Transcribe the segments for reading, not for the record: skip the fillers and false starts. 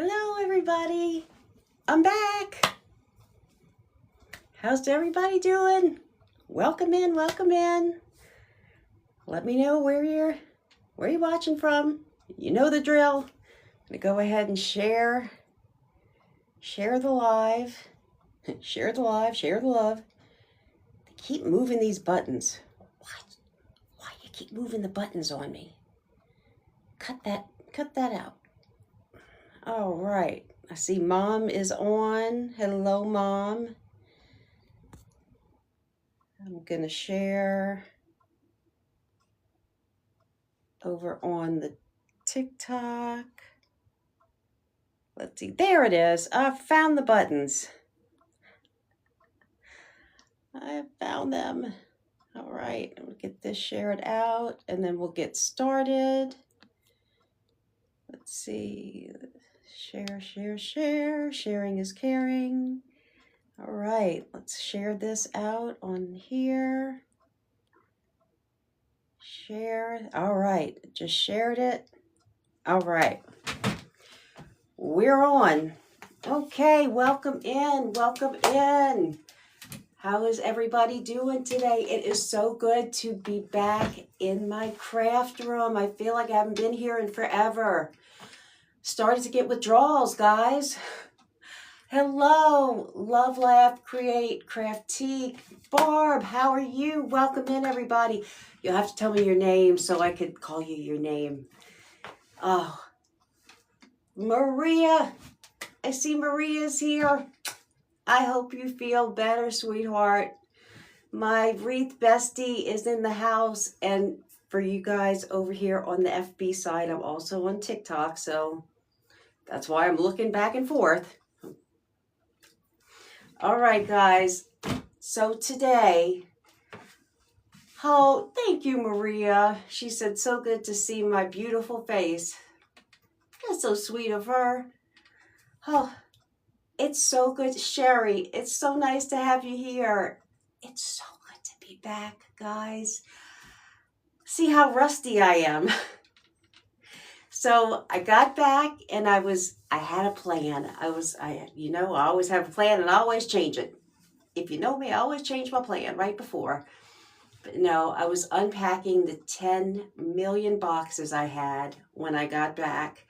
Hello everybody, I'm back. How's everybody doing? Welcome in, welcome in. Let me know where you're watching from. You know the drill. I'm gonna go ahead and share the live, share the live, share the love. They keep moving these buttons. Why you keep moving the buttons on me? Cut that out. All right, I see Mom is on. Hello, Mom. I'm gonna share over on the TikTok. Let's see, there it is. I found the buttons. I found them. All right, we'll get this shared out and then we'll get started. Let's see, share, share, share. Sharing is caring. All right, let's share this out on here. Share. All right, just shared it. All right, we're on. Okay, welcome in, welcome in. How is everybody doing today? It is so good to be back in my craft room. I feel like I haven't been here in forever. Started to get withdrawals, guys. Hello, Love, Laugh, Create, Craftique. Barb, how are you? Welcome in, everybody. You'll have to tell me your name so I could call you your name. Oh, Maria. I see Maria's here. I hope you feel better, sweetheart. My wreath bestie is in the house. And for you guys over here on the FB side, I'm also on TikTok. So that's why I'm looking back and forth. All right, guys. So today, oh, thank you, Maria. She said, so good to see my beautiful face. That's so sweet of her. Oh, it's so good. Sherry, it's so nice to have you here. It's so good to be back, guys. See how rusty I am. So I got back and I had a plan. I always have a plan and I always change it. If you know me, I always change my plan right before. But no, I was unpacking the 10 million boxes I had when I got back.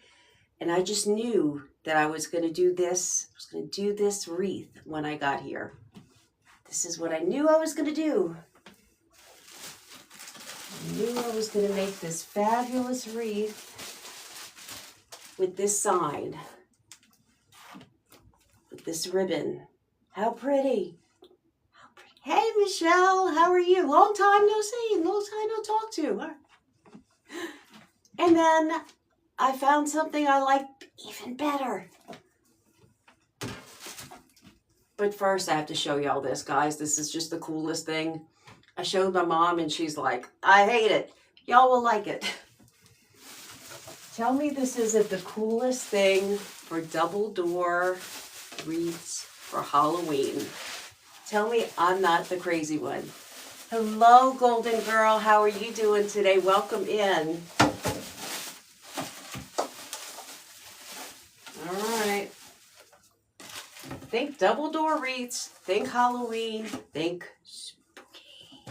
And I just knew that I was going to do this. I was going to do this wreath when I got here. This is what I knew I was going to do. I knew I was going to make this fabulous wreath with this sign, with this ribbon. How pretty. How pretty. Hey, Michelle, how are you? Long time no see, long time no talk to. And then I found something I like even better. But first I have to show y'all this, guys. This is just the coolest thing. I showed my mom and she's like, I hate it. Y'all will like it. Tell me this isn't the coolest thing for double door wreaths for Halloween. Tell me I'm not the crazy one. Hello, Golden Girl. How are you doing today? Welcome in. Think double door wreaths, think Halloween, think spooky.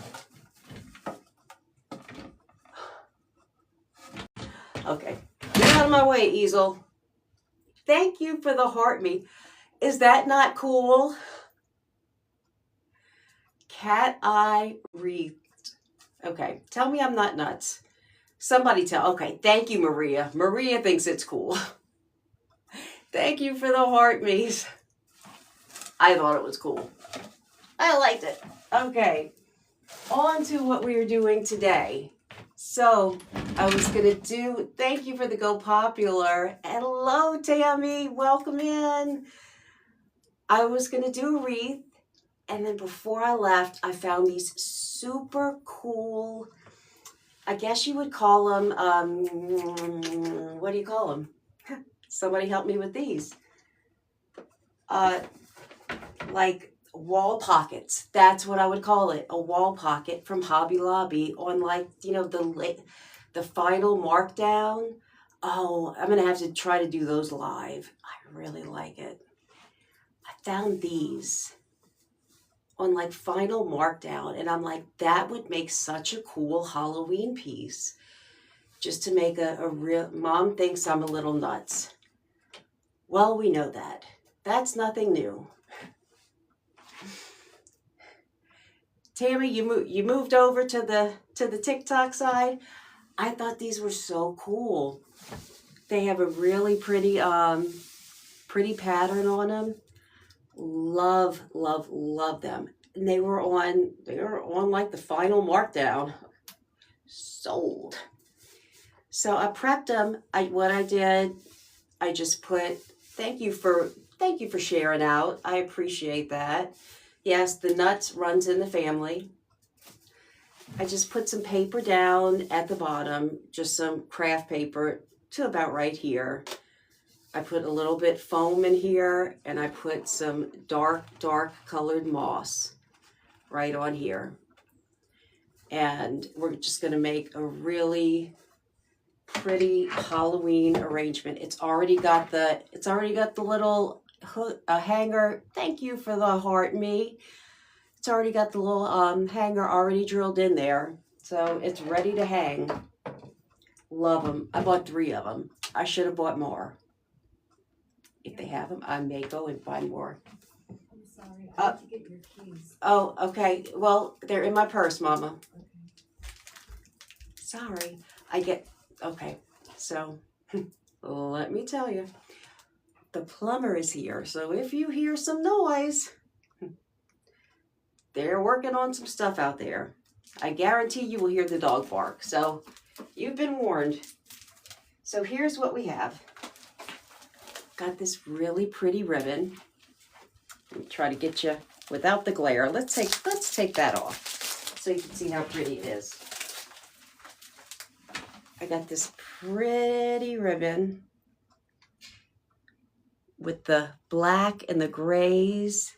Okay, get out of my way, easel. Thank you for the heart me. Is that not cool? Cat eye wreath. Okay, tell me I'm not nuts. Somebody tell. Okay, thank you, Maria. Maria thinks it's cool. Thank you for the heart me's. I thought it was cool. I liked it. Okay, on to what we are doing today. So I was gonna do, thank you for the Go Popular. Hello, Tammy, welcome in. I was gonna do a wreath, and then before I left, I found these super cool, I guess you would call them, what do you call them? Somebody help me with these. Like wall pockets. That's what I would call it. A wall pocket from Hobby Lobby on, like, you know, the final markdown Oh, I'm going to have to try to do those live. I really like it. I found these on like Final Markdown, and I'm like, that would make such a cool Halloween piece. Just to make a real, Mom thinks I'm a little nuts. Well, we know that. That's nothing new. Tammy, you moved over to the TikTok side. I thought these were so cool. They have a really pretty pretty pattern on them. Love, love, love them. And they were on like the Final Markdown. Sold. So I prepped them. What I did, I just put thank you for sharing out. I appreciate that. Yes, the nuts runs in the family. I just put some paper down at the bottom, just some craft paper to about right here. I put a little bit foam in here, and I put some dark colored moss right on here. And we're just going to make a really pretty Halloween arrangement. It's already got the little hanger. Thank you for the heart, me. It's already got the little hanger already drilled in there, so it's ready to hang. Love them. I bought 3 of them. I should have bought more. If they have them, I may go and find more. I'm sorry, I have to get your keys. Oh, okay. Well, they're in my purse, Mama. Okay. Sorry. Okay. So, let me tell you. The plumber is here, so if you hear some noise, they're working on some stuff out there. I guarantee you will hear the dog bark, so you've been warned. So here's what we have. Got this really pretty ribbon. Let me try to get you without the glare. Let's take that off so you can see how pretty it is. I got this pretty ribbon with the black and the grays.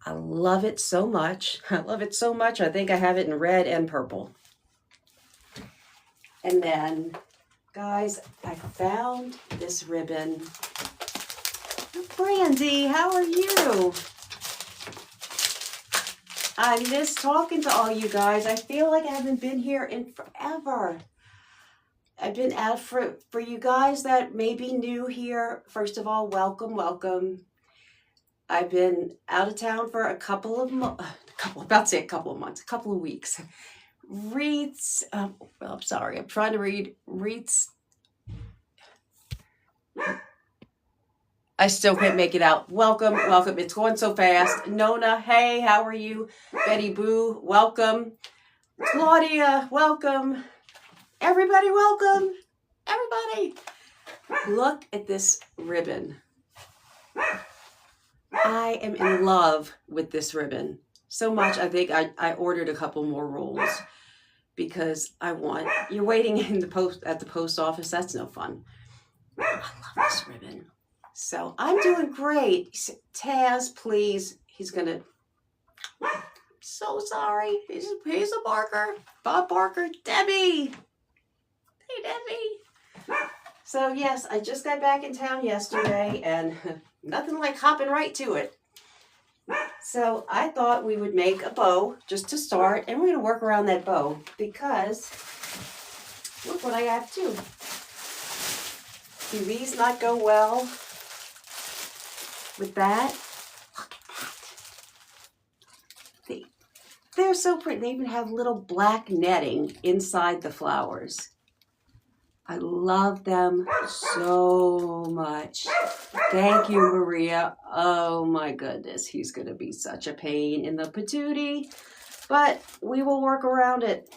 I love it so much. I love it so much. I think I have it in red and purple. And then, guys, I found this ribbon. Brandy, how are you? I miss talking to all you guys. I feel like I haven't been here in forever. I've been out for you guys that may be new here. First of all, welcome, welcome. I've been out of town for a couple of weeks. Wreaths, I'm sorry, I'm trying to read wreaths. I still can't make it out. Welcome, welcome. It's going so fast. Nona, hey, how are you? Betty Boo, welcome. Claudia, welcome. Everybody, welcome. Everybody. Look at this ribbon. I am in love with this ribbon so much. I think I ordered a couple more rolls because you're waiting at the post office. That's no fun. I love this ribbon. So I'm doing great. Taz, please. He's gonna. So sorry. He's a barker. Bob Barker. Debbie. Hey, Debbie. So yes, I just got back in town yesterday, and nothing like hopping right to it. So I thought we would make a bow just to start, and we're gonna work around that bow because look what I have too. Do these not go well with that? Look at that. They're so pretty. They even have little black netting inside the flowers. I love them so much. Thank you, Maria. Oh my goodness, he's going to be such a pain in the patootie, but we will work around it.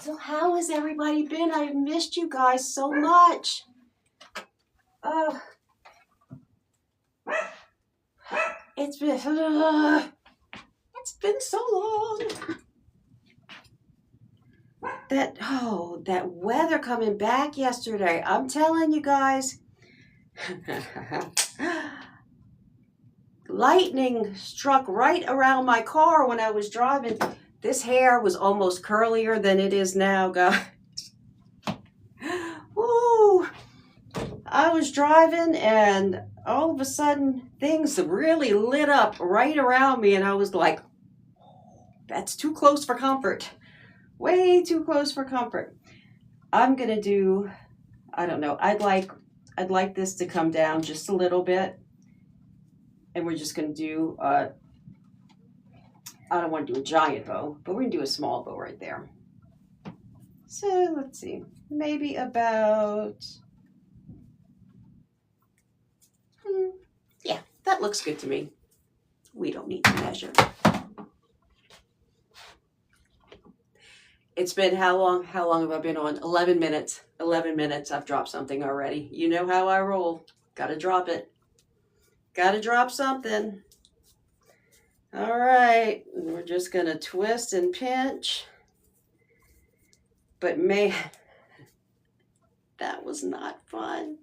So how has everybody been? I've missed you guys so much. It's been so long. That weather coming back yesterday. I'm telling you guys. Lightning struck right around my car when I was driving. This hair was almost curlier than it is now, guys. Woo! I was driving and all of a sudden things really lit up right around me and I was like, that's too close for comfort. Way too close for comfort. I'm gonna do, I don't know, I'd like this to come down just a little bit. And we're just gonna do, I don't want to do a giant bow, but we're gonna do a small bow right there. So let's see, maybe about, yeah, that looks good to me. We don't need to measure. It's been how long have I been on? 11 minutes. 11 minutes, I've dropped something already. You know how I roll. Gotta drop it. Gotta drop something. All right, we're just gonna twist and pinch. But man, that was not fun.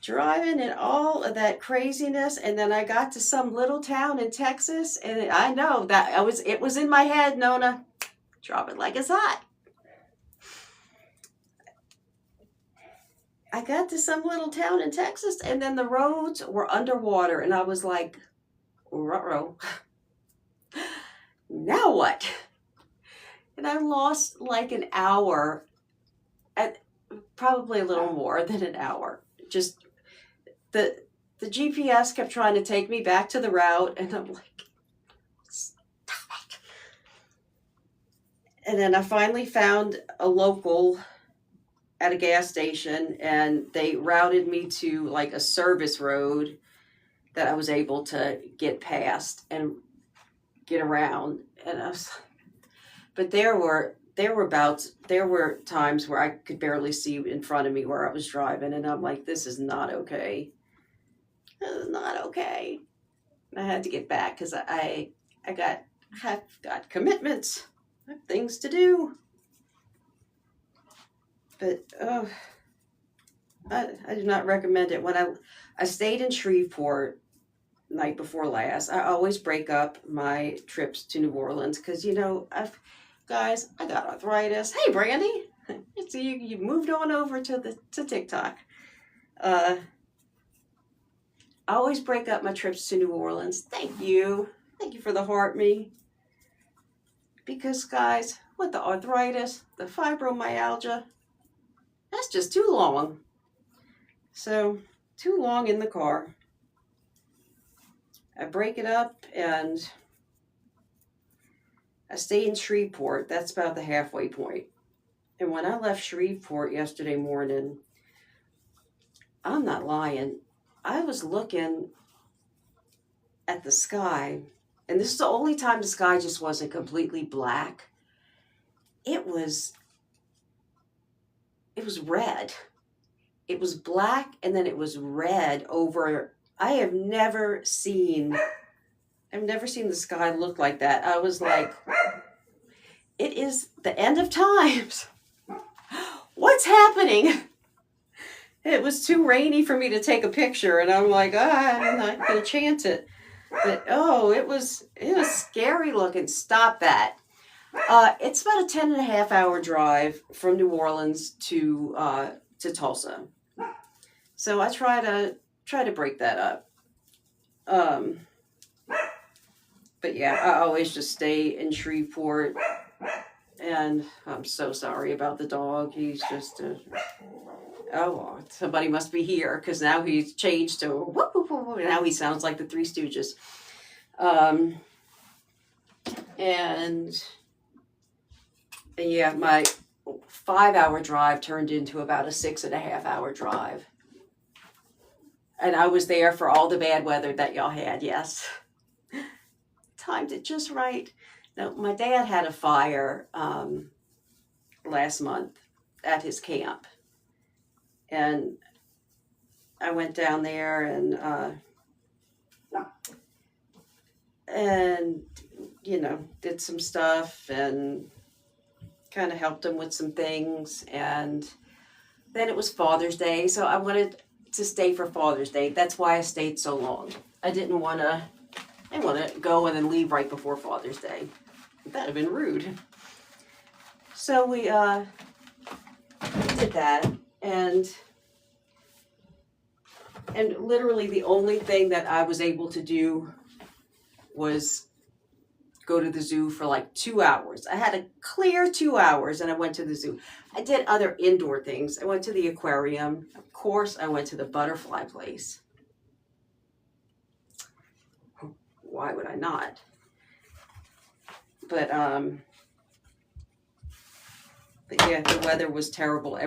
Driving and all of that craziness, and then I got to some little town in Texas, and I know that it was in my head, Nona. Drop it like it's hot. I got to some little town in Texas, and then the roads were underwater, and I was like, ruh-roh. Now what? And I lost like an hour, at probably a little more than an hour. Just the GPS kept trying to take me back to the route, and I'm like, stop it. And then I finally found a local at a gas station, and they routed me to like a service road that I was able to get past and get around. And but there were times where I could barely see in front of me where I was driving, and I'm like, this is not okay. This is not okay. I had to get back because I've got commitments. I have things to do. But I do not recommend it. When I stayed in Shreveport night before last, I always break up my trips to New Orleans because, you know, I got arthritis. Hey, Brandy. So you moved on over to TikTok. I always break up my trips to New Orleans. Thank you. Thank you for the heart me. Because, guys, with the arthritis, the fibromyalgia, that's just too long. So, too long in the car. I break it up and I stay in Shreveport. That's about the halfway point. And when I left Shreveport yesterday morning, I'm not lying, I was looking at the sky, and this is the only time the sky just wasn't completely black. It was red. It was black, and then it was red over. I've never seen the sky look like that. I was like, it is the end of times. What's happening? It was too rainy for me to take a picture, and I'm like, I'm not going to chance it. But it was scary looking. Stop that. It's about a 10.5-hour drive from New Orleans to Tulsa. So I try to break that up. But yeah, I always just stay in Shreveport. And I'm so sorry about the dog. He's just somebody must be here because now he's changed to whoop, whoop, whoop, now he sounds like the Three Stooges. And yeah, my 5-hour drive turned into about a 6.5-hour drive. And I was there for all the bad weather that y'all had, yes. Timed it just right. Now, my dad had a fire last month at his camp. And I went down there and you know, did some stuff and kind of helped him with some things. And then it was Father's Day, so I wanted to stay for Father's Day. That's why I stayed so long. I didn't want to go and then leave right before Father's Day. That would have been rude. So we did that, and literally the only thing that I was able to do was go to the zoo for like 2 hours. I had a clear 2 hours and I went to the zoo. I did other indoor things. I went to the aquarium. Of course, I went to the butterfly place. Why would I not? But yeah, the weather was terrible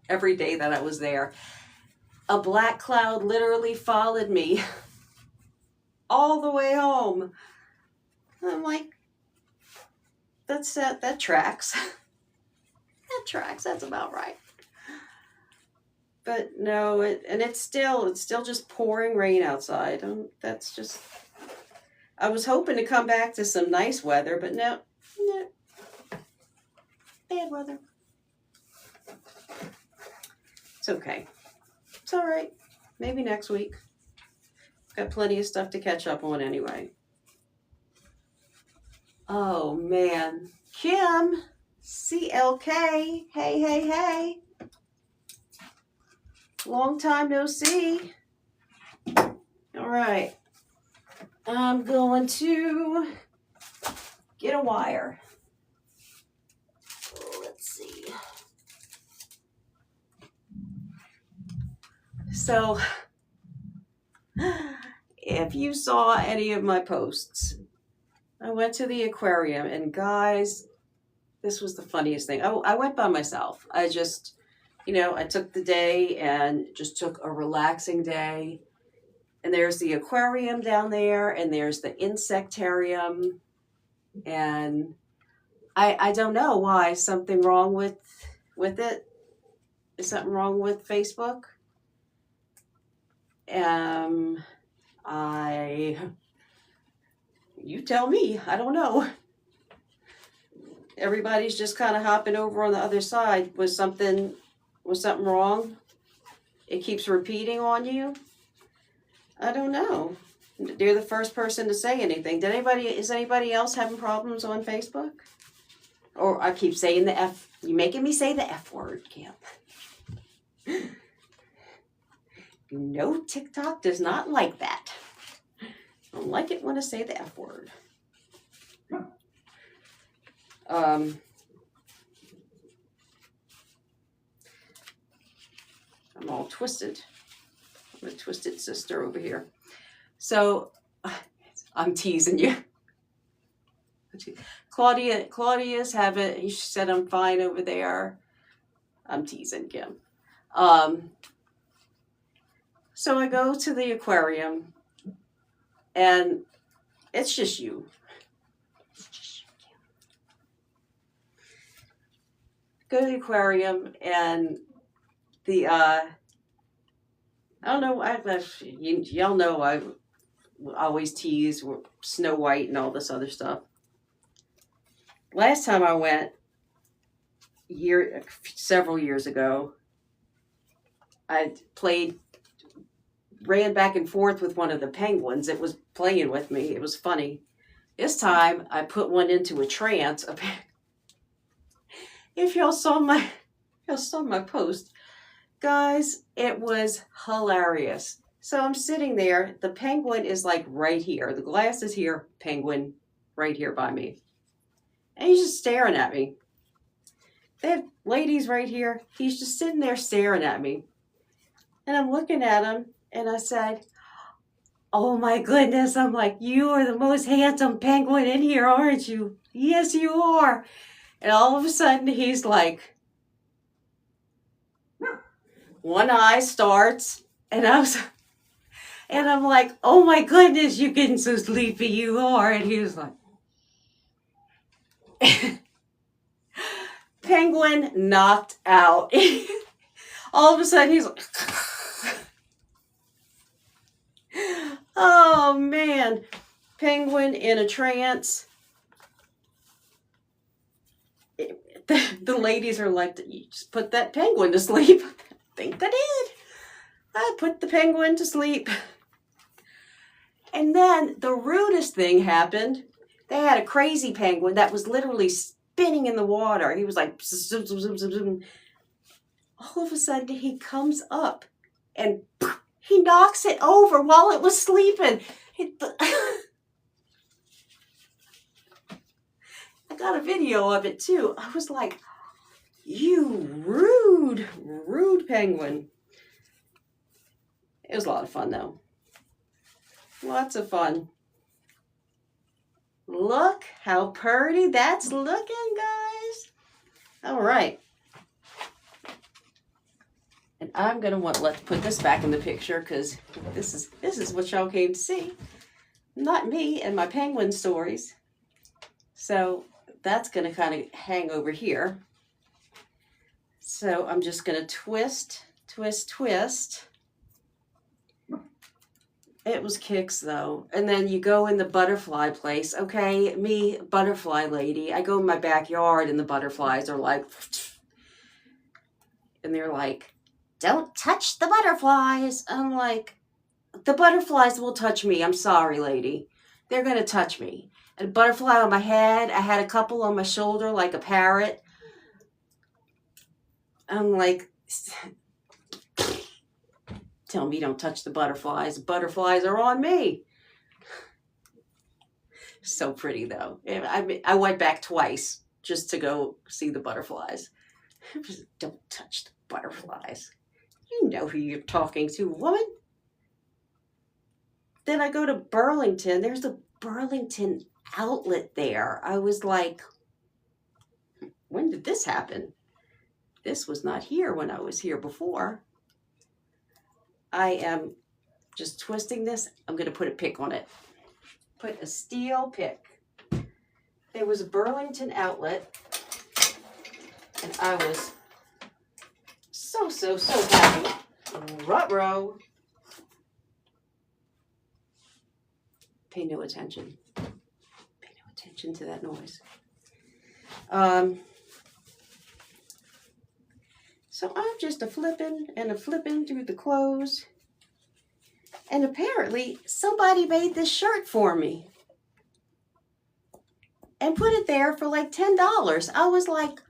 every day that I was there. A black cloud literally followed me all the way home. I'm like, that tracks. That tracks. That's about right. But no, it's still just pouring rain outside. That's just. I was hoping to come back to some nice weather, but no, bad weather. It's okay. It's all right. Maybe next week. Got plenty of stuff to catch up on anyway. Oh, man. Kim, CLK. Hey. Long time no see. All right. I'm going to get a wire. Let's see. So, if you saw any of my posts, I went to the aquarium, and guys, this was the funniest thing. I went by myself. I just, I took the day and just took a relaxing day. And there's the aquarium down there, and there's the insectarium. And I don't know why. Something wrong with it? Is something wrong with Facebook? You tell me. I don't know. Everybody's just kind of hopping over on the other side. Was something wrong? It keeps repeating on you? I don't know. You're the first person to say anything. Is anybody else having problems on Facebook? Or I keep saying the F. You're making me say the F word, Kim. No, TikTok does not like that. I don't like it when I say the F word. I'm all twisted. I'm a twisted sister over here. So, I'm teasing you. Claudia's having, she said I'm fine over there. I'm teasing Kim. So I go to the aquarium, and it's just you. Go to the aquarium, and the I don't know. Y'all know I always tease Snow White and all this other stuff. Last time I went, several years ago, I ran back and forth with one of the penguins. It was playing with me. It was funny. This time, I put one into a trance. If y'all saw my post, guys, it was hilarious. So I'm sitting there. The penguin is like right here. The glass is here. Penguin right here by me. And he's just staring at me. They have ladies right here. He's just sitting there staring at me. And I'm looking at him, and I said, oh my goodness. I'm like, you are the most handsome penguin in here, aren't you? Yes, you are. And all of a sudden, he's like, one eye starts, and I'm like, oh my goodness, you're getting so sleepy, you are. And he was like, penguin knocked out. All of a sudden, he's like, oh man, penguin in a trance. The ladies are like, you just put that penguin to sleep. I think I did. I put the penguin to sleep. And then the rudest thing happened. They had a crazy penguin that was literally spinning in the water. He was like, zoom, zoom, zoom, zoom, zoom. All of a sudden, he comes up and he knocks it over while it was sleeping. I got a video of it too. I was like, you rude, rude penguin. It was a lot of fun though. Lots of fun. Look how pretty that's looking, guys. All right. And I'm gonna let's put this back in the picture because this is what y'all came to see. Not me and my penguin stories. So that's gonna kind of hang over here. So I'm just gonna twist, twist, twist. It was kicks though. And then you go in the butterfly place. Okay, me, butterfly lady. I go in my backyard and the butterflies are like, and they're like, don't touch the butterflies. I'm like, the butterflies will touch me. I'm sorry, lady. They're going to touch me. And a butterfly on my head. I had a couple on my shoulder like a parrot. I'm like, tell me don't touch the butterflies. Butterflies are on me. So pretty though. I went back twice just to go see the butterflies. Don't touch the butterflies. You know who you're talking to, woman. Then I go to Burlington. There's a Burlington outlet there. I was like, when did this happen? This was not here when I was here before. I am just twisting this. I'm going to put a pick on it. Put a steel pick. There was a Burlington outlet. And I was so happy. Ruh-roh. Pay no attention. Pay no attention to that noise. So I'm just a flipping through the clothes. And apparently somebody made this shirt for me. And put it there for like $10. I was like,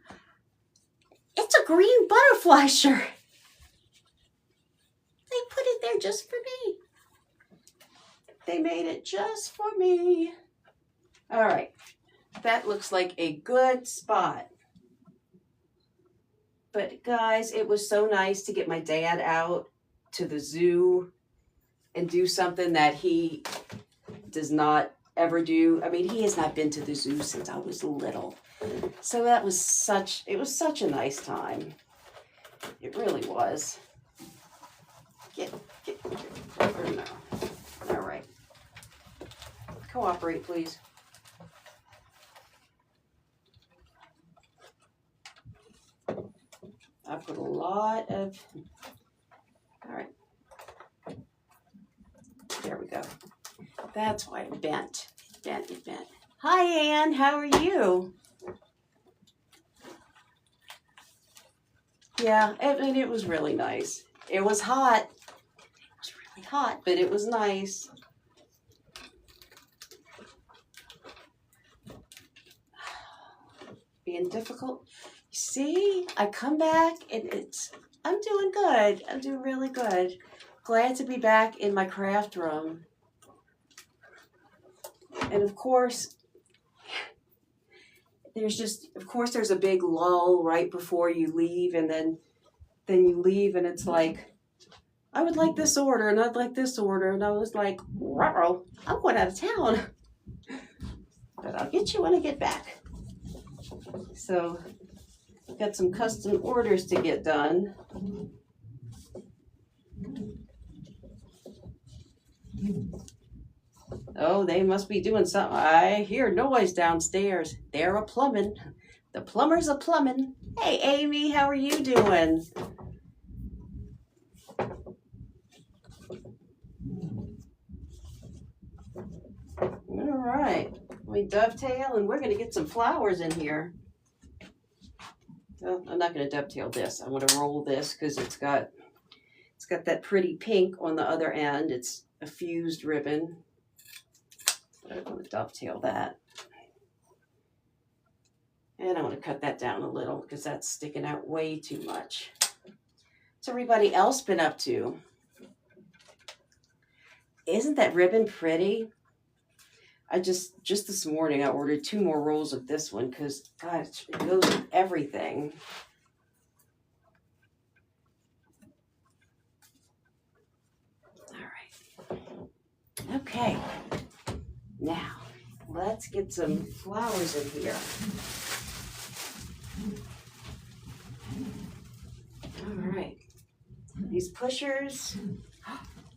it's a green butterfly shirt. They put it there just for me. They made it just for me. All right. That looks like a good spot. But guys, it was so nice to get my dad out to the zoo and do something that he does not ever do. I mean, he has not been to the zoo since I was little. So that was such a nice time. It really was. Get over now. All right. Cooperate, please. I put a lot of, all right. There we go. That's why it bent. It bent. Hi, Ann. How are you? Yeah, it was really nice. It was hot. It was really hot, but it was nice. Being difficult. See, I come back and I'm doing good. I'm doing really good. Glad to be back in my craft room. And of course, there's a big lull right before you leave, and then you leave and it's like, I would like this order and I'd like this order, and I was like, ruh-roh, I'm going out of town. But I'll get you when I get back. So I've got some custom orders to get done. Oh, they must be doing something. I hear noise downstairs. They're a plumbing. The plumbers are plumbing. Hey, Amy, how are you doing? All right. We dovetail, and we're going to get some flowers in here. Well, I'm not going to dovetail this. I'm going to roll this because it's got that pretty pink on the other end. It's a fused ribbon. But I'm going to dovetail that. And I want to cut that down a little because that's sticking out way too much. What's everybody else been up to? Isn't that ribbon pretty? I just this morning I ordered 2 more rolls of this one because, gosh, it goes with everything. All right. Okay. Now, let's get some flowers in here. All right. These pushers,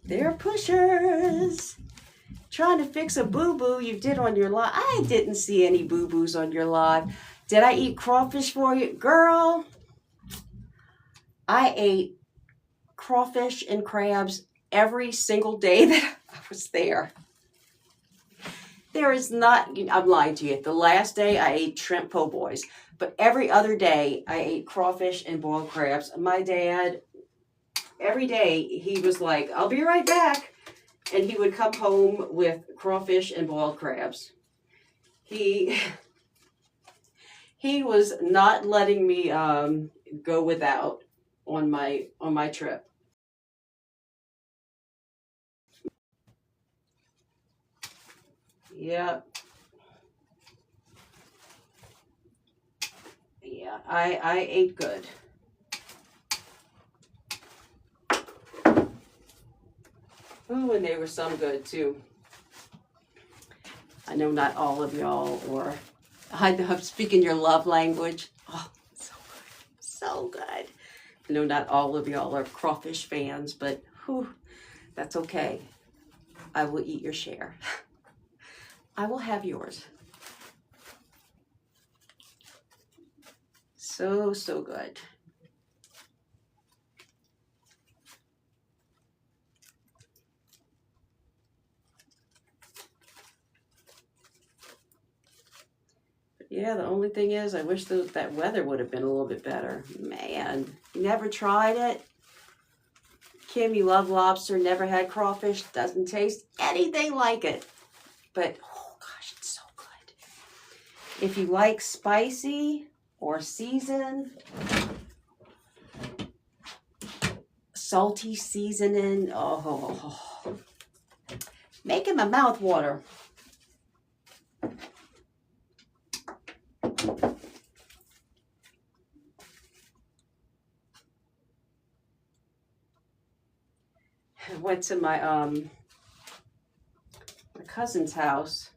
they're pushers. Trying to fix a boo-boo you did on your live. I didn't see any boo-boos on your live. Did I eat crawfish for you? Girl, I ate crawfish and crabs every single day that I was there. There is not, I'm lying to you. The last day I ate shrimp po' boys, but every other day I ate crawfish and boiled crabs. My dad, every day he was like, I'll be right back. And he would come home with crawfish and boiled crabs. He was not letting me go without on my trip. Yeah. Yeah, I ate good. Oh, and they were some good too. I know not all of y'all, or I'm speaking your love language. Oh, so good. So good. I know not all of y'all are crawfish fans, but whew, that's okay. I will eat your share. I will have yours. So, so good. Yeah, the only thing is I wish that weather would have been a little bit better. Man, you never tried it? Kim, you love lobster, never had crawfish, doesn't taste anything like it. But, oh gosh, it's so good. If you like spicy or seasoned, salty seasoning, oh, making my mouth water. I went to my cousin's house.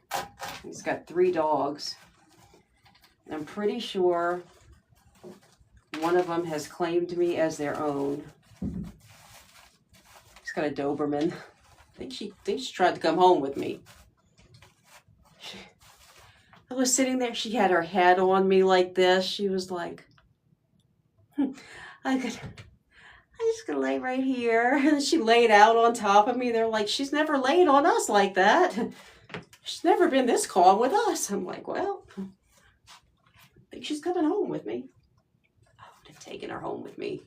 He's got 3 dogs. And I'm pretty sure one of them has claimed me as their own. He's got a Doberman. I think she tried to come home with me. I was sitting there. She had her head on me like this. She was like, I'm just gonna lay right here. And she laid out on top of me. They're like, she's never laid on us like that. She's never been this calm with us. I'm like, well, I think she's coming home with me. I would have taken her home with me.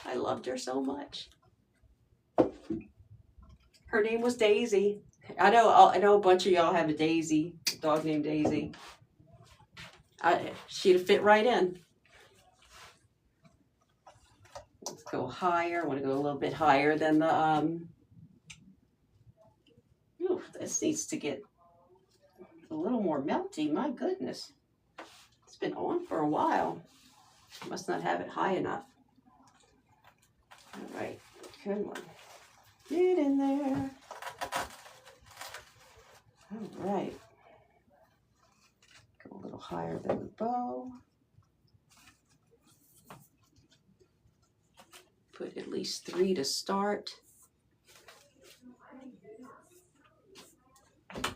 I loved her so much. Her name was Daisy. I know a bunch of y'all have a Daisy, a dog named Daisy. She'd have fit right in. Let's go higher. I want to go a little bit higher than the, ooh, this needs to get a little more melty. My goodness. It's been on for a while. Must not have it high enough. All right, come on. Get in there. All right. Go a little higher than the bow. Put at least 3 to start. Did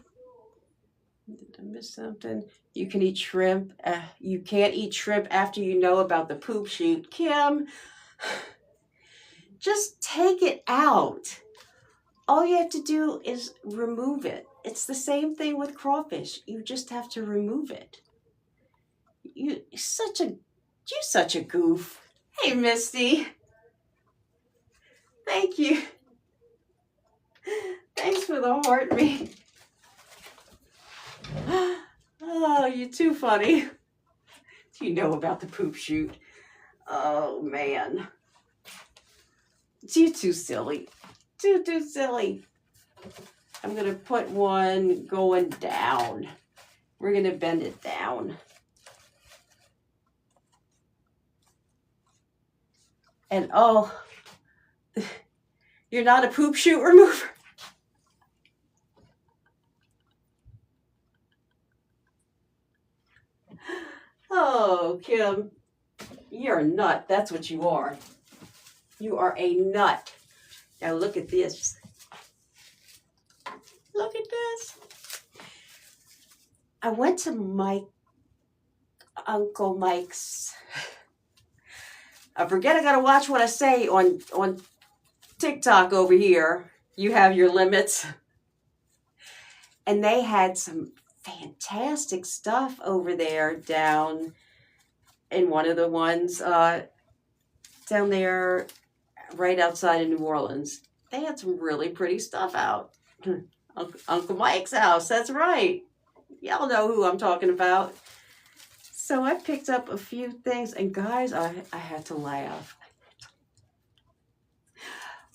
I miss something? You can eat shrimp. You can't eat shrimp after you know about the poop shoot. Kim, just take it out. All you have to do is remove it. It's the same thing with crawfish. You just have to remove it. You're such a goof. Hey, Misty. Thank you. Thanks for the heart me. Oh, you're too funny. You know about the poop shoot. Oh, man. You're too silly. Too silly. I'm going to put one going down. We're going to bend it down. And oh, you're not a poop shoot remover? Oh, Kim, you're a nut. That's what you are. You are a nut. Now look at this. Look at this. I went to Uncle Mike's. I forget I gotta watch what I say on TikTok over here. You have your limits. And they had some fantastic stuff over there down in one of the ones down there right outside of New Orleans. They had some really pretty stuff out. Uncle Mike's house, that's right. Y'all know who I'm talking about. So I picked up a few things, and guys, I had to laugh.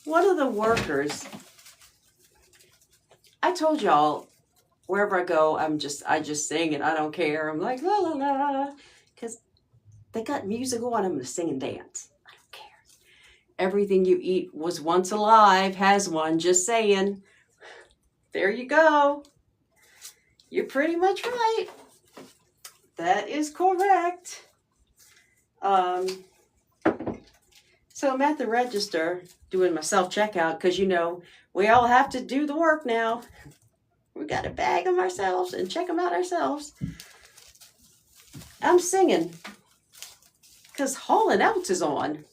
One of the workers, I told y'all, wherever I go, I just sing and I don't care. I'm like, la la la, because they got music on, I'm going to sing and dance. I don't care. Everything you eat was once alive, has one, just saying. There you go. You're pretty much right. That is correct. So I'm at the register doing my self-checkout because, you know, we all have to do the work now. We got to bag them ourselves and check them out ourselves. I'm singing because Hall & Oates is on.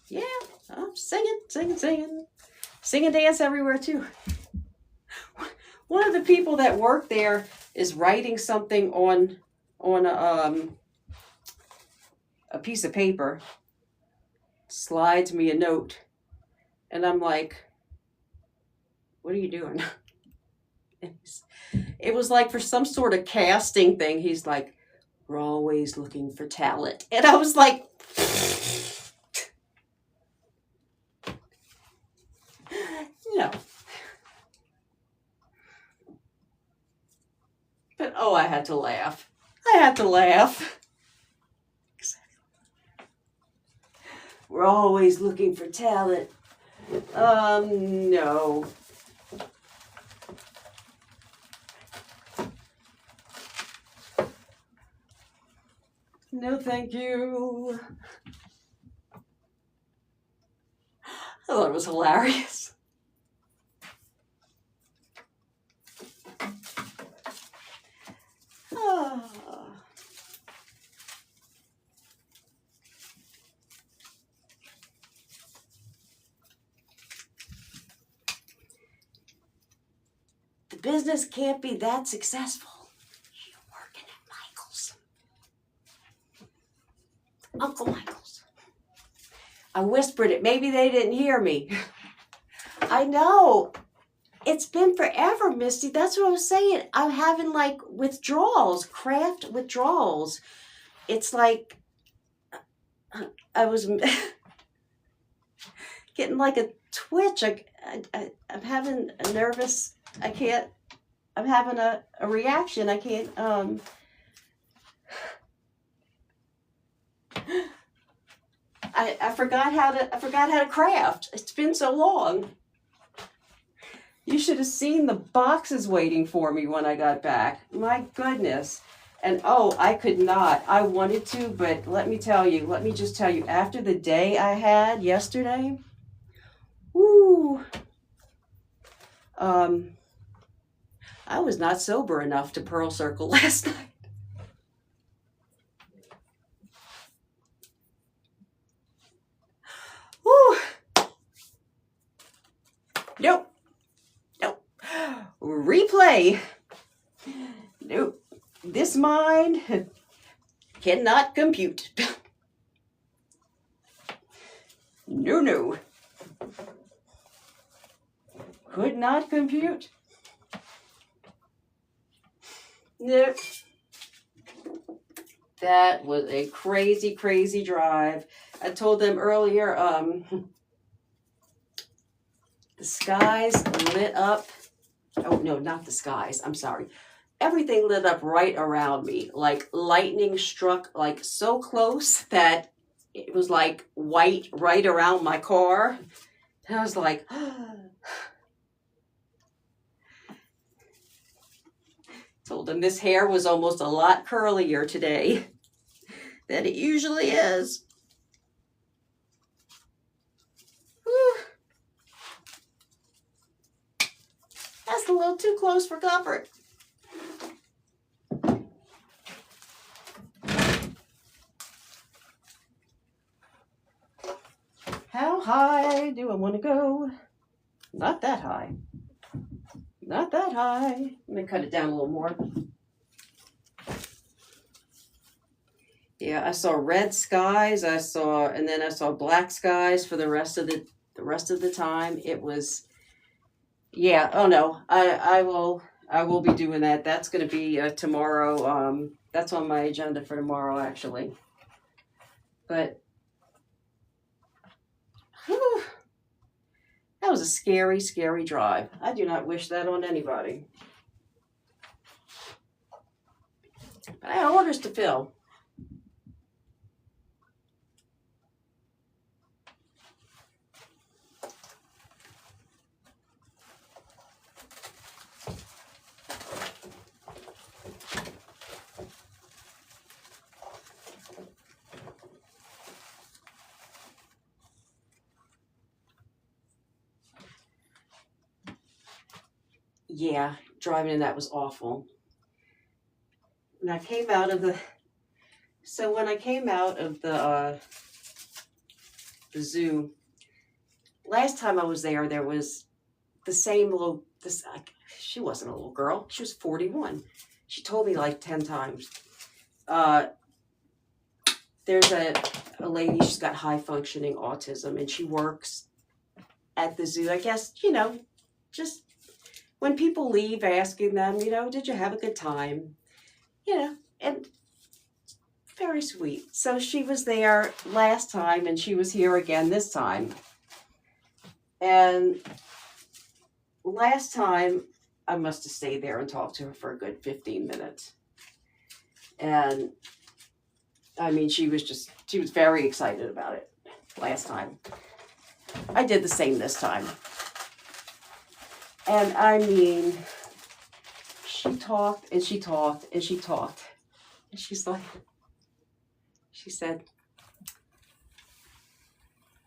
Yeah, I'm singing. Sing and dance everywhere too. One of the people that work there is writing something on a piece of paper, slides me a note, and I'm like, what are you doing? It was like for some sort of casting thing. He's like, we're always looking for talent. And I was like, no. But oh, I had to laugh. We're always looking for talent. No. No, thank you. I thought it was hilarious. Oh. The business can't be that successful. You're working at Michael's. Uncle Michael's. I whispered it. Maybe they didn't hear me. I know. It's been forever, Misty. That's what I was saying. I'm having like withdrawals, craft withdrawals. It's like I was getting like a twitch. I'm having a nervous, I'm having a reaction. I can't, I forgot how to craft. It's been so long. You should have seen the boxes waiting for me when I got back. My goodness. And oh, I could not. I wanted to, but let me just tell you, after the day I had yesterday, woo, I was not sober enough to pearl circle last night. Woo. Nope. Replay. Nope. This mind cannot compute. No. Could not compute. Nope. That was a crazy, crazy drive. I told them earlier, the skies lit up. Oh, no, not the skies. I'm sorry. Everything lit up right around me. Like lightning struck like so close that it was like white right around my car. And I was like, told them this hair was almost a lot curlier today than it usually is. Whew. That's a little too close for comfort. How high do I want to go? Not that high. Not that high. Let me cut it down a little more. Yeah, I saw red skies. And then I saw black skies for the rest of the time. It was, yeah. Oh no, I will be doing that. That's going to be tomorrow. That's on my agenda for tomorrow, actually. But whew, that was a scary, scary drive. I do not wish that on anybody. But I had orders to fill. Yeah, driving in that was awful. And I came out of the, so when I came out of the zoo, last time I was there was the same little, she wasn't a little girl, she was 41. She told me like 10 times. There's a lady, she's got high functioning autism and she works at the zoo. I guess, just when people leave, asking them, did you have a good time? And very sweet. So she was there last time and she was here again this time. And last time I must have stayed there and talked to her for a good 15 minutes. And I mean, she was very excited about it last time. I did the same this time. And I mean, she talked and she talked and she talked. And she said,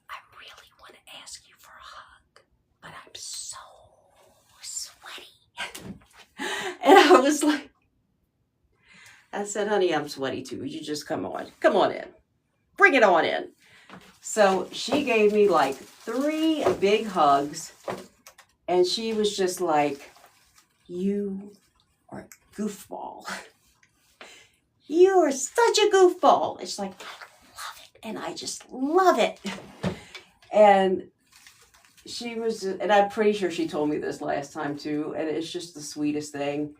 I really want to ask you for a hug, but I'm so sweaty. And I was like, I said, honey, I'm sweaty too. You just come on in. Bring it on in. So she gave me like 3 big hugs. And she was just like, you are a goofball. You are such a goofball. It's like, I love it. And I just love it. And and I'm pretty sure she told me this last time too. And it's just the sweetest thing.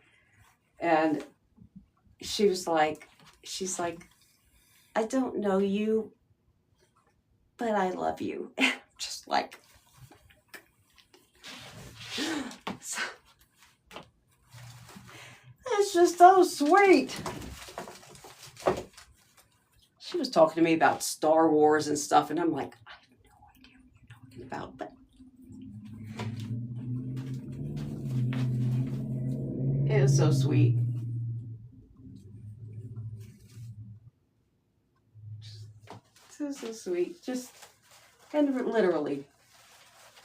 And she's like, I don't know you, but I love you. Just like, so, it's just so sweet. She was talking to me about Star Wars and stuff, and I'm like, I have no idea what you're talking about, but it was so sweet. So sweet. And literally,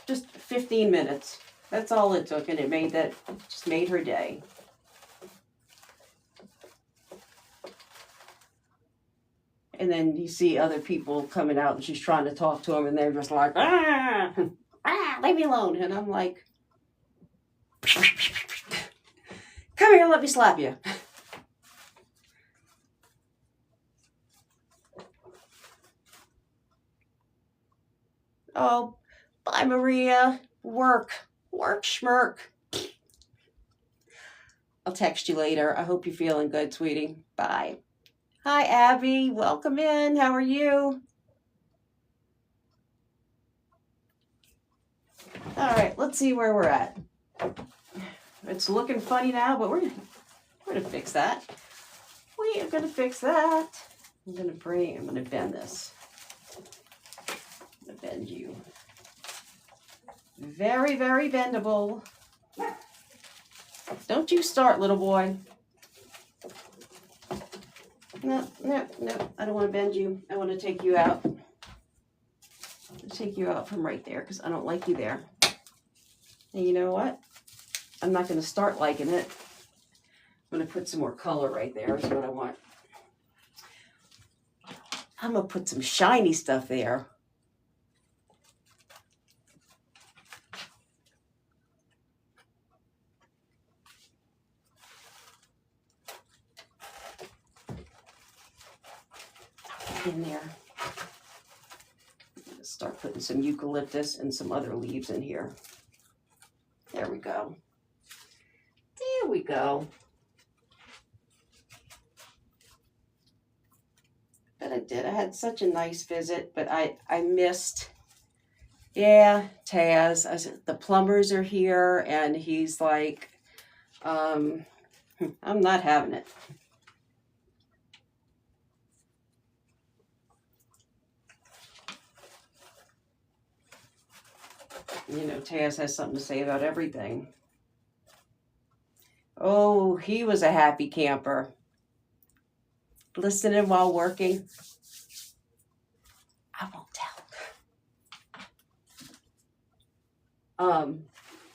just 15 minutes. That's all it took, and it just made her day. And then you see other people coming out, and she's trying to talk to them, and they're just like, leave me alone. And I'm like, come here, let me slap you. Oh, bye, Maria. Work, schmirk. I'll text you later. I hope you're feeling good, sweetie. Bye. Hi, Abby. Welcome in. How are you? All right, let's see where we're at. It's looking funny now, but we're gonna fix that. We are gonna fix that. I'm gonna bend this. I'm gonna bend you. Very, very bendable. Don't you start, little boy. No, no, no. I don't want to bend you. I want to take you out. Take you out from right there because I don't like you there. And you know what? I'm not going to start liking it. I'm going to put some more color right there is what I want. I'm going to put some shiny stuff there. In there. Start putting some eucalyptus and some other leaves in here. There we go. There we go. But I did. I had such a nice visit, but I missed. Yeah, Taz. I said the plumbers are here, and he's like, I'm not having it. You know, Taz has something to say about everything. Oh, he was a happy camper. Listening while working. I won't tell.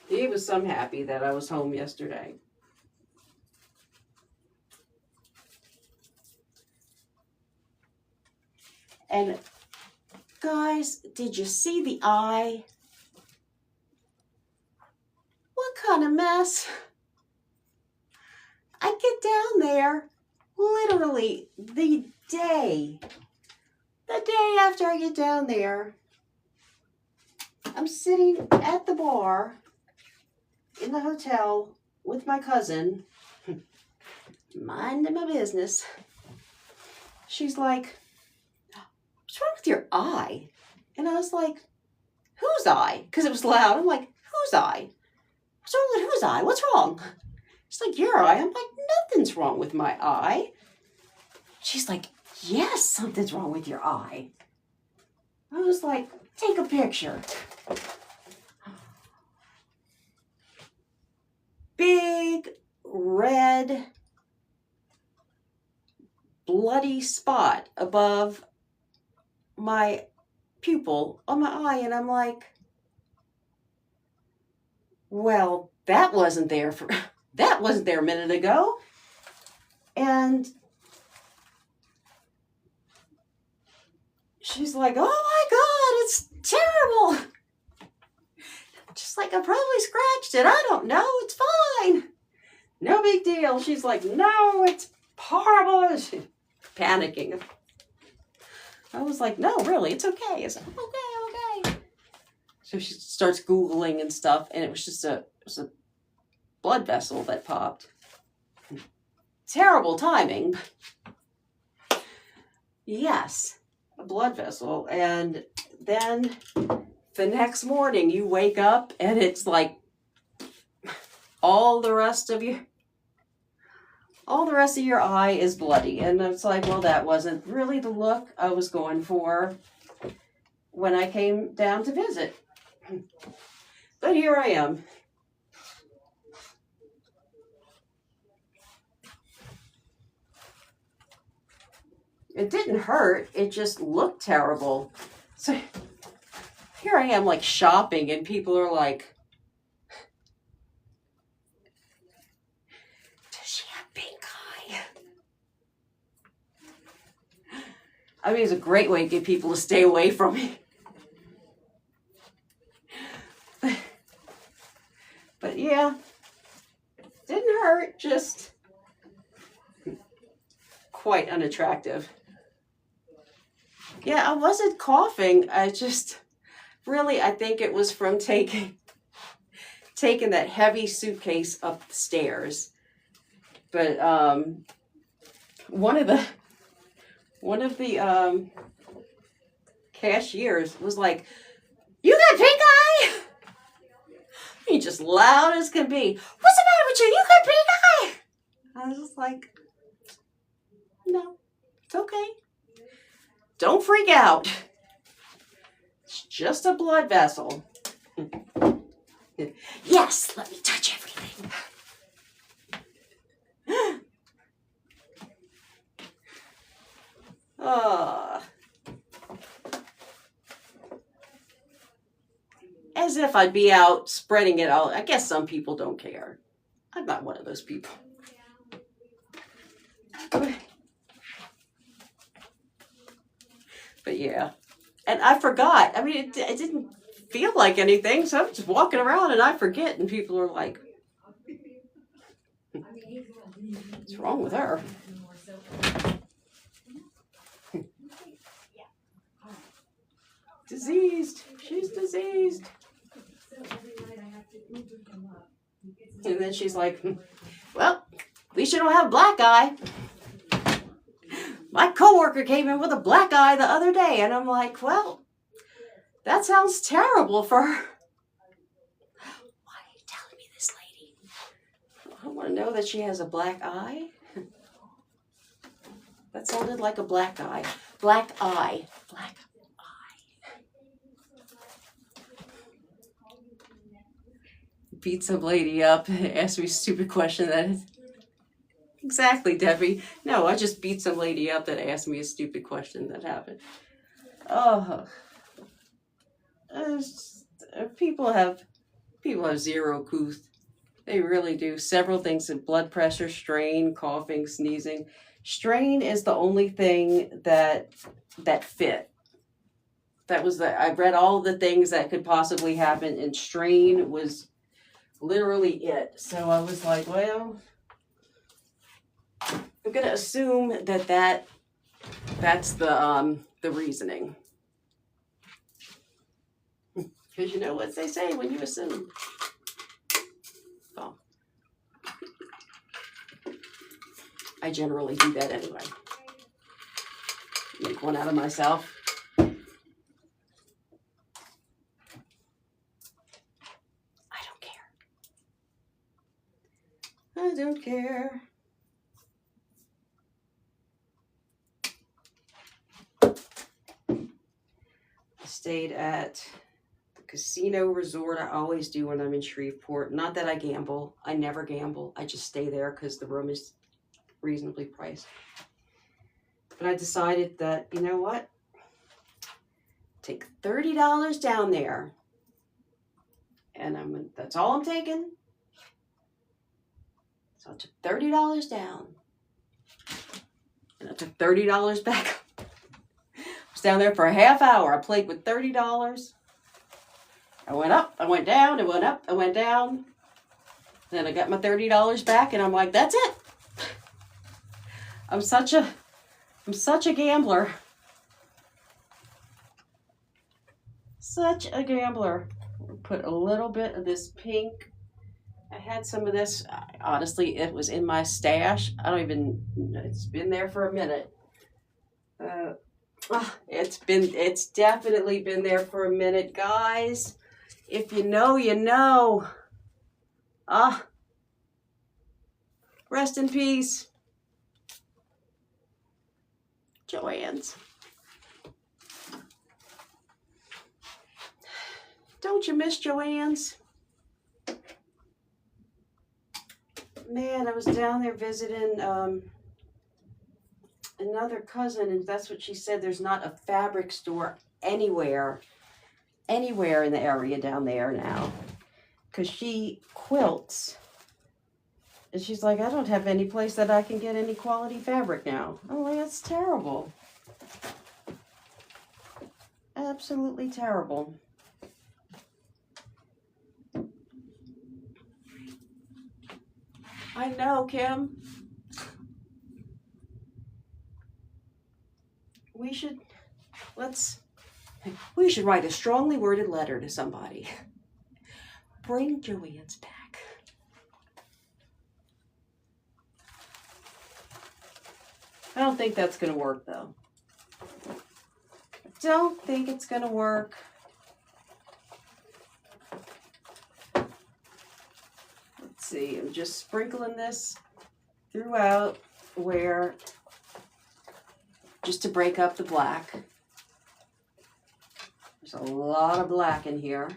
He was some happy that I was home yesterday. And guys, did you see the eye? What kind of mess? I get down there literally the day after I get down there. I'm sitting at the bar in the hotel with my cousin, minding my business. She's like, what's wrong with your eye? And I was like, whose eye? Because it was loud. I'm like, whose eye? What's wrong with whose eye? What's wrong? She's like, your eye. I'm like, nothing's wrong with my eye. She's like, yes, something's wrong with your eye. I was like, take a picture. Big, red, bloody spot above my pupil on my eye. And I'm like, well, that wasn't there a minute ago. And she's like, oh my God, it's terrible. Just like, I probably scratched it. I don't know. It's fine. No big deal. She's like, no, it's horrible. She's panicking. I was like, no, really, it's okay. It's like, okay. So she starts Googling and stuff, and it was just a blood vessel that popped. Terrible timing. Yes, a blood vessel. And then the next morning you wake up and it's like all the rest of your eye is bloody. And it's like, well, that wasn't really the look I was going for when I came down to visit. But here I am. It didn't hurt. It just looked terrible. So here I am like shopping and people are like, does she have pink eye? I mean, it's a great way to get people to stay away from me. But yeah, didn't hurt, just quite unattractive. Yeah, I wasn't coughing. I just really, I think it was from taking that heavy suitcase up the stairs. But one of the cashiers was like, "You got pink eye?" He just loud as can be. "What's the matter with you? You got pink eye?" I was just like, "No, it's okay. Don't freak out. It's just a blood vessel." Yes, let me touch everything. As if I'd be out spreading it out. I guess some people don't care. I'm not one of those people. But yeah. And I forgot. I mean, it didn't feel like anything. So I'm just walking around and I forget. And people are like, "What's wrong with her?" Diseased. She's diseased. And then she's like, "Well, at least you don't have a black eye. My coworker came in with a black eye the other day." And I'm like, "Well, that sounds terrible for her." Why are you telling me this, lady? I want to know that she has a black eye. That sounded like a black eye. Black eye. Black eye. Beat some lady up, asked me a stupid question that is... Exactly, Debbie. No, I just beat some lady up that asked me a stupid question that happened. Oh, people have zero couth. They really do. Several things: blood pressure, strain, coughing, sneezing. Strain is the only thing that fit. That was I read all the things that could possibly happen, and strain was literally it. So I was like, well, I'm gonna assume that's the reasoning. Because you know what they say when you assume. Oh. I generally do that anyway. Make one out of myself. I don't care. I stayed at the casino resort. I always do when I'm in Shreveport. Not that I gamble. I never gamble. I just stay there because the room is reasonably priced. But I decided that, you know what? Take $30 down there. And that's all I'm taking. So I took $30 down. And I took $30 back. I was down there for a half hour. I played with $30. I went up, I went down, I went up, I went down. Then I got my $30 back and I'm like, that's it. I'm such a gambler. Such a gambler. Put a little bit of this pink. I had some of this. Honestly, it was in my stash. It's been there for a minute. It's definitely been there for a minute, guys. If you know, you know. Rest in peace. Joanne's. Don't you miss Joanne's? Man, I was down there visiting another cousin, and that's what she said. There's not a fabric store anywhere in the area down there now, because she quilts. And she's like, I don't have any place that I can get any quality fabric now. I'm like, that's terrible. Absolutely terrible. I know, Kim. We should write a strongly worded letter to somebody. Bring Joanne's back. I don't think that's going to work, though. I don't think it's going to work. Let's see. I'm just sprinkling this throughout where, just to break up the black. There's a lot of black in here.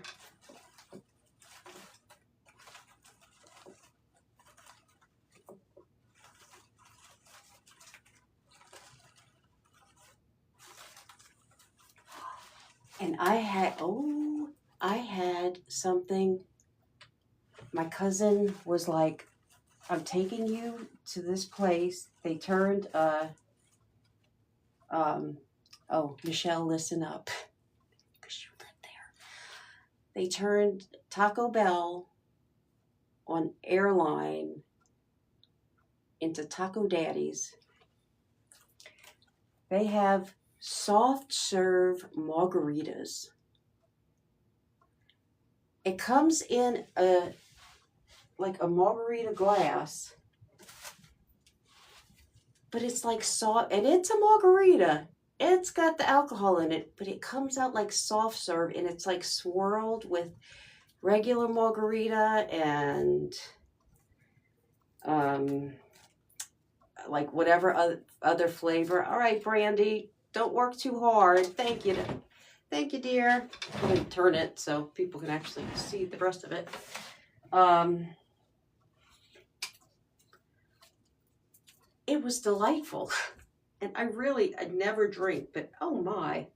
And I had something. My cousin was like, I'm taking you to this place. They turned, oh, Michelle, listen up. Because you live there. They turned Taco Bell on Airline into Taco Daddy's. They have soft serve margaritas. It comes in like a margarita glass, but it's like soft, and it's a margarita. It's got the alcohol in it, but it comes out like soft serve, and it's like swirled with regular margarita and like whatever other flavor. All right, Brandy, don't work too hard. Thank you. Thank you, dear. I'm going to turn it so people can actually see the rest of it. It was delightful. And I never drink, but oh my.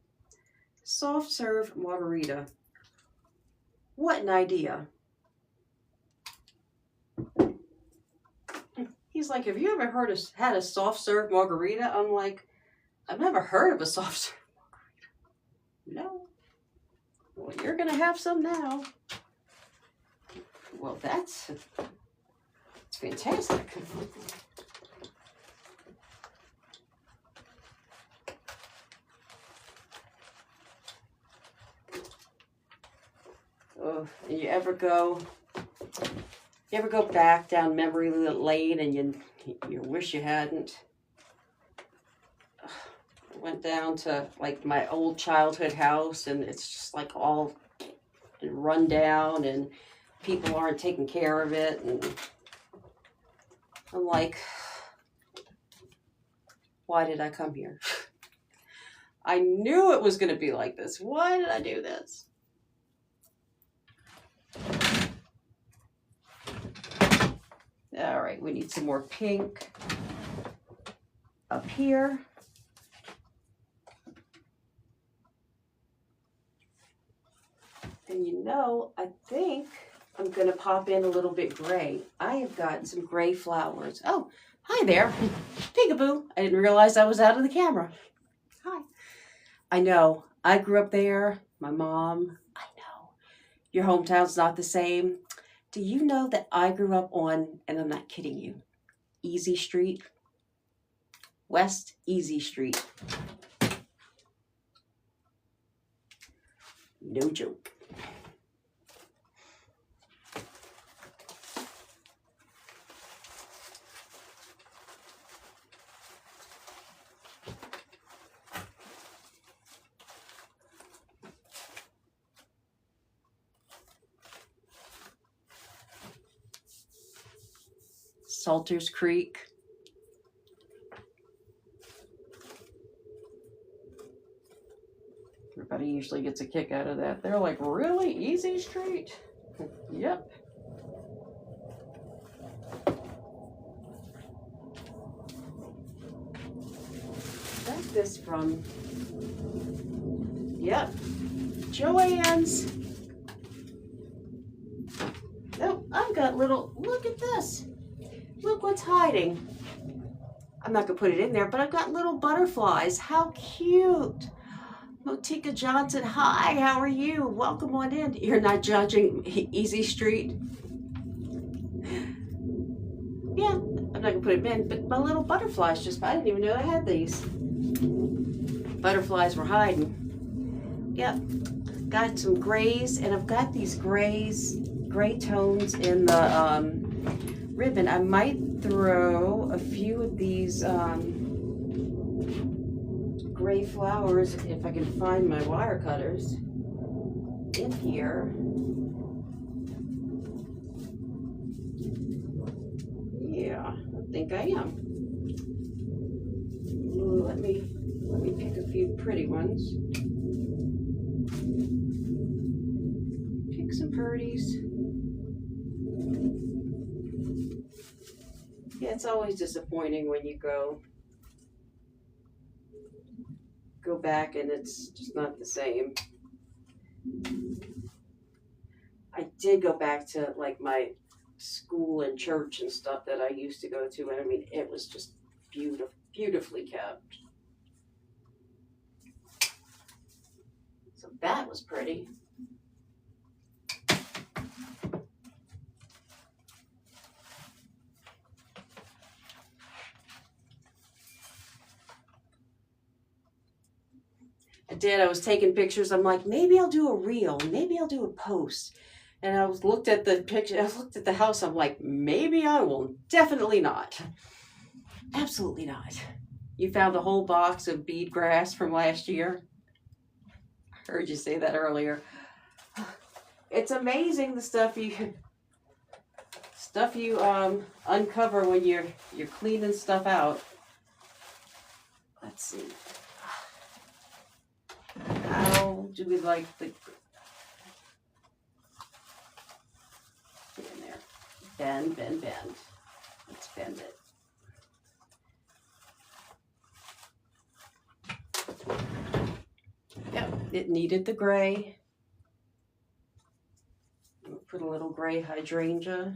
Soft serve margarita. What an idea. He's like, have you ever had a soft serve margarita? I'm like, I've never heard of a soft serve margarita. No. Well, you're going to have some now. Well, it's fantastic. Oh, and you ever go back down memory lane and you wish you hadn't? I went down to like my old childhood house, and it's just like all run down, and people aren't taking care of it, and I'm like, why did I come here? I knew it was going to be like this. Why did I do this? All right, we need some more pink up here. And I think I'm going to pop in a little bit gray. I have got some gray flowers. Oh, hi there. Peekaboo. I didn't realize I was out of the camera. Hi. I know. I grew up there. My mom. I know. Your hometown's not the same. Do you know that I grew up on, and I'm not kidding you, Easy Street? West Easy Street. No joke. Salters Creek. Everybody usually gets a kick out of that. They're like, really? Easy Street? Yep. Got this from, yep, Joann's. Oh, I've got little, look at this. Look what's hiding. I'm not going to put it in there, but I've got little butterflies. How cute. Motika Johnson, hi, how are you? Welcome on in. You're not judging Easy Street? Yeah, I'm not going to put them in, but my little butterflies I didn't even know I had these. Butterflies were hiding. Yep, got some grays, and I've got these gray tones in the ribbon. I might throw a few of these gray flowers if I can find my wire cutters in here. Yeah, I think I am. Let me pick a few pretty ones. Pick some pretties. Yeah, it's always disappointing when you go back and it's just not the same. I did go back to like my school and church and stuff that I used to go to, and I mean it was just beautifully kept. So that was pretty. I was taking pictures. I'm like, maybe I'll do a reel, maybe I'll do a post. And I looked at the picture, I looked at the house, I'm like, maybe I will. Definitely not. Absolutely not. You found a whole box of bead grass from last year? I heard you say that earlier. It's amazing the stuff you uncover when you're cleaning stuff out. Let's see. How do we like the get in there? Bend. Let's bend it. Yep, it needed the gray. Put a little gray hydrangea.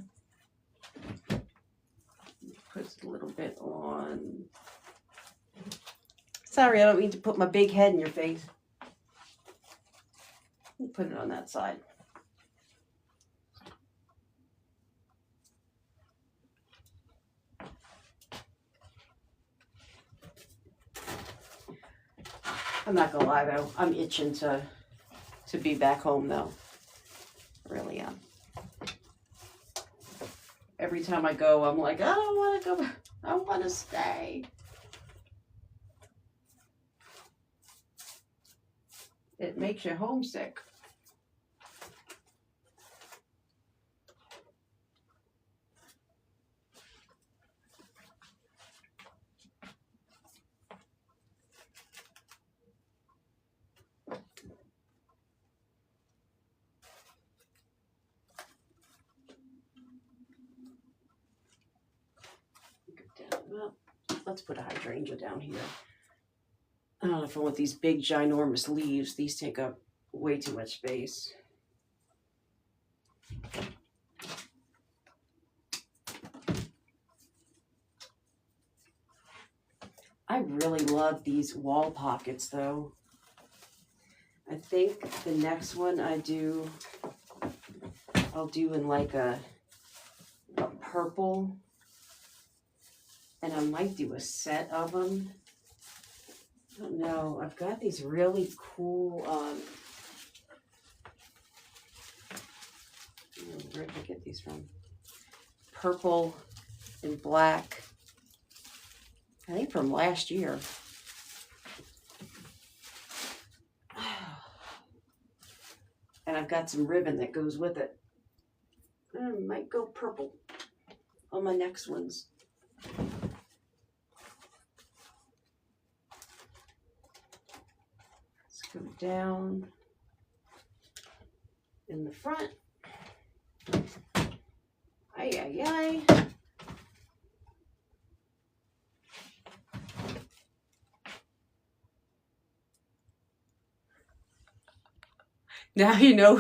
Put a little bit on. Sorry, I don't mean to put my big head in your face. Put it on that side. I'm not gonna lie though, I'm itching to be back home though. I really am. Every time I go, I'm like, I don't want to go back. I want to stay. It makes you homesick. Well, let's put a hydrangea down here. I don't know if I want these big ginormous leaves. These take up way too much space. I really love these wall pockets though. I think the next one I'll do in like a purple. And I might do a set of them. I don't know. I've got these really cool, where did I get these from? Purple and black. I think from last year. And I've got some ribbon that goes with it. I might go purple on my next ones. Go down in the front. Ay. Now you know.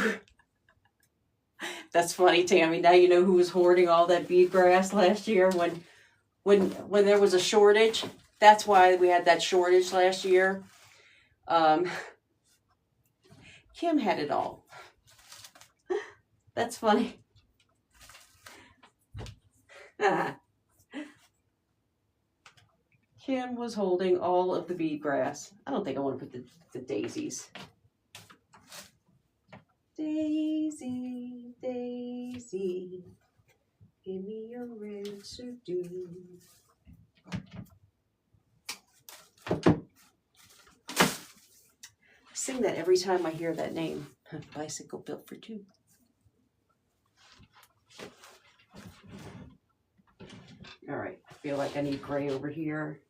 That's funny, Tammy. Now you know who was hoarding all that bead grass last year when there was a shortage. That's why we had that shortage last year. Kim had it all. That's funny. Kim was holding all of the bead grass. I don't think I want to put the daisies. Daisy, Daisy, give me your answer, do. sing that every time I hear that name. Bicycle built for two. All right, I feel like I need gray over here.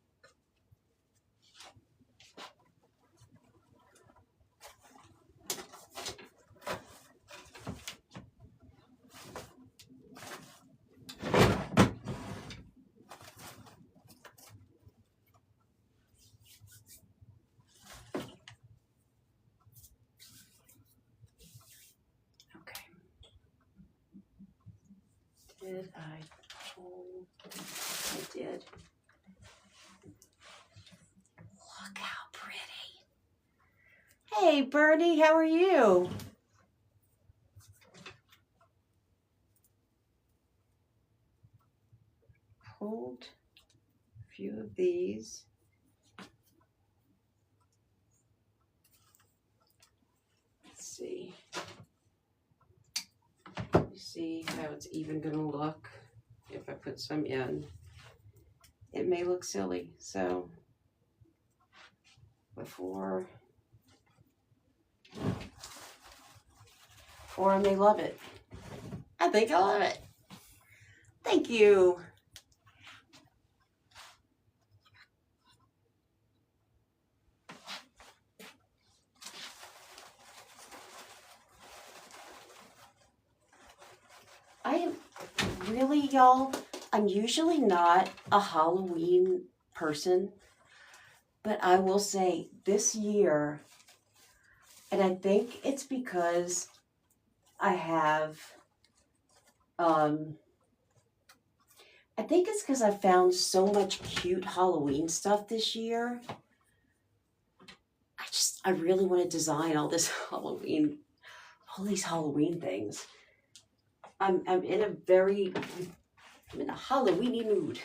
Did I? Oh, I did. Look how pretty. Hey, Bernie, how are you? Pulled a few of these. Let's see. See how it's even gonna look if I put some in. It may look silly, so before I may love it. I think I love it. Thank you. I am really, y'all, I'm usually not a Halloween person, but I will say this year, and I think it's because I have, I think it's because I found so much cute Halloween stuff this year. I really want to design all this Halloween, all these Halloween things. I'm in a Halloweeny mood.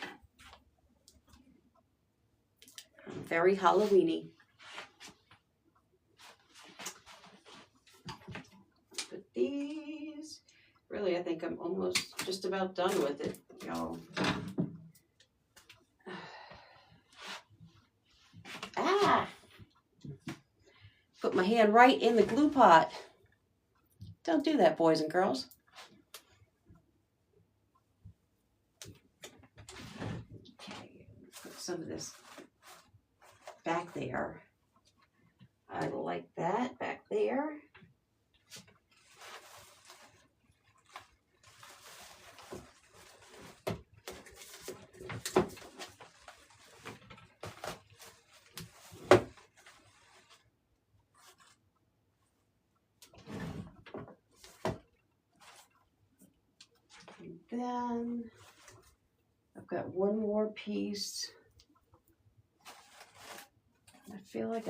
I'm very Halloweeny. But these, really, I think I'm almost just about done with it, y'all. Ah! Put my hand right in the glue pot. Don't do that, boys and girls. Some of this back there. I like that back there. And then I've got one more piece. I feel like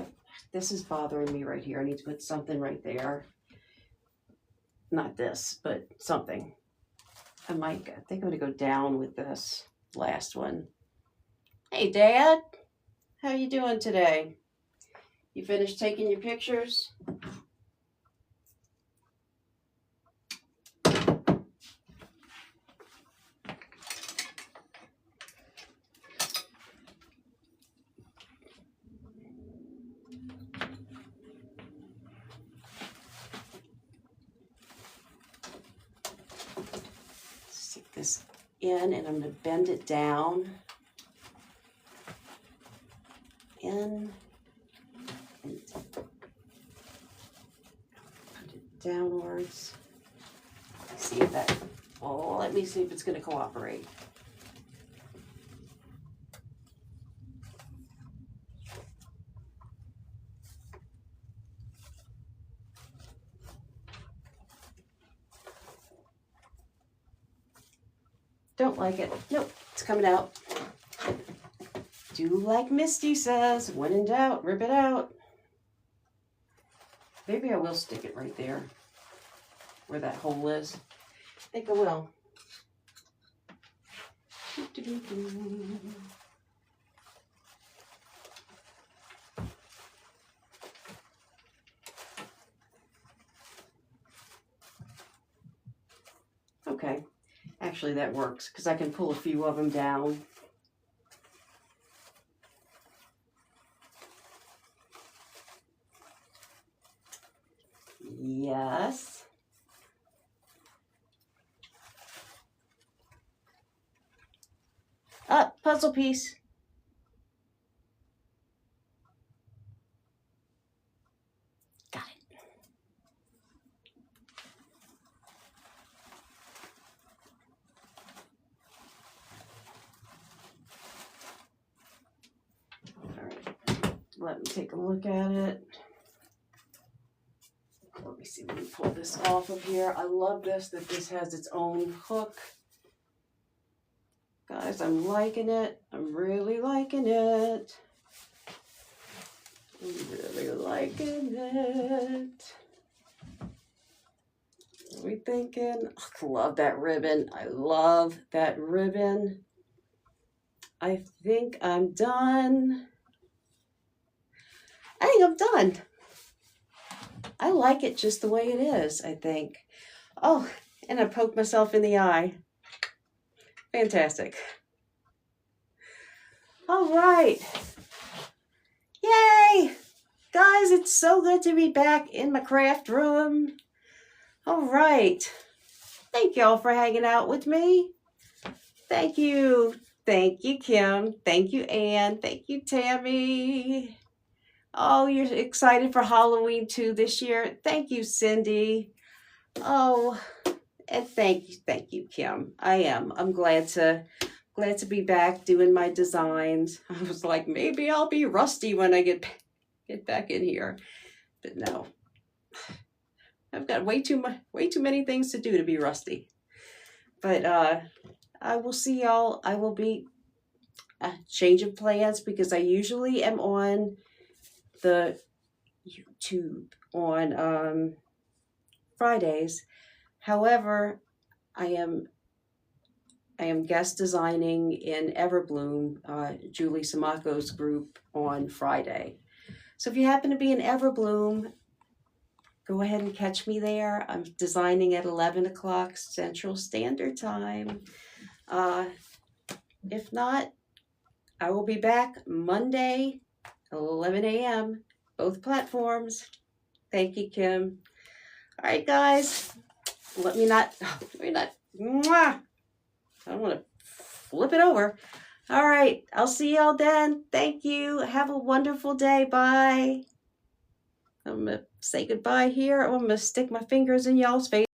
this is bothering me right here. I need to put something right there. Not this, but something. I think I'm going to go down with this last one. Hey, Dad. How you doing today? You finished taking your pictures? Stick this in and I'm going to bend it down. In and put it downwards. See if that, oh, let me see if it's going to cooperate. Don't like it. Nope, it's coming out. Do like Misty says, when in doubt, rip it out. Maybe I will stick it right there where that hole is. I think I will. Okay, actually that works because I can pull a few of them down. Yes. Puzzle piece. Got it. All right. Let me take a look at it. Let me see, let me pull this off of here. I love this, that this has its own hook. Guys, I'm liking it. I'm really liking it. I'm really liking it. What are we thinking? I love that ribbon. I love that ribbon. I think I'm done. I think I'm done. I like it just the way it is, I think. Oh, and I poked myself in the eye. Fantastic. All right. Yay! Guys, it's so good to be back in my craft room. All right. Thank y'all for hanging out with me. Thank you. Thank you, Kim. Thank you, Ann. Thank you, Tammy. Oh, you're excited for Halloween too this year. Thank you, Cindy. Oh, and thank you, Kim. I am. I'm glad to be back doing my designs. I was like, maybe I'll be rusty when I get back in here, but no. I've got way too many things to do to be rusty. But I will see y'all. I will be a change of plans because I usually am on the YouTube on Fridays. However, I am guest designing in Everbloom, Julie Samako's group on Friday. So if you happen to be in Everbloom, go ahead and catch me there. I'm designing at 11 o'clock Central Standard Time. If not, I will be back Monday, 11 a.m., both platforms. Thank you, Kim. All right, guys. Let me not, mwah. I don't want to flip it over. All right, I'll see y'all then. Thank you. Have a wonderful day. Bye. I'm going to say goodbye here. I'm going to stick my fingers in y'all's face.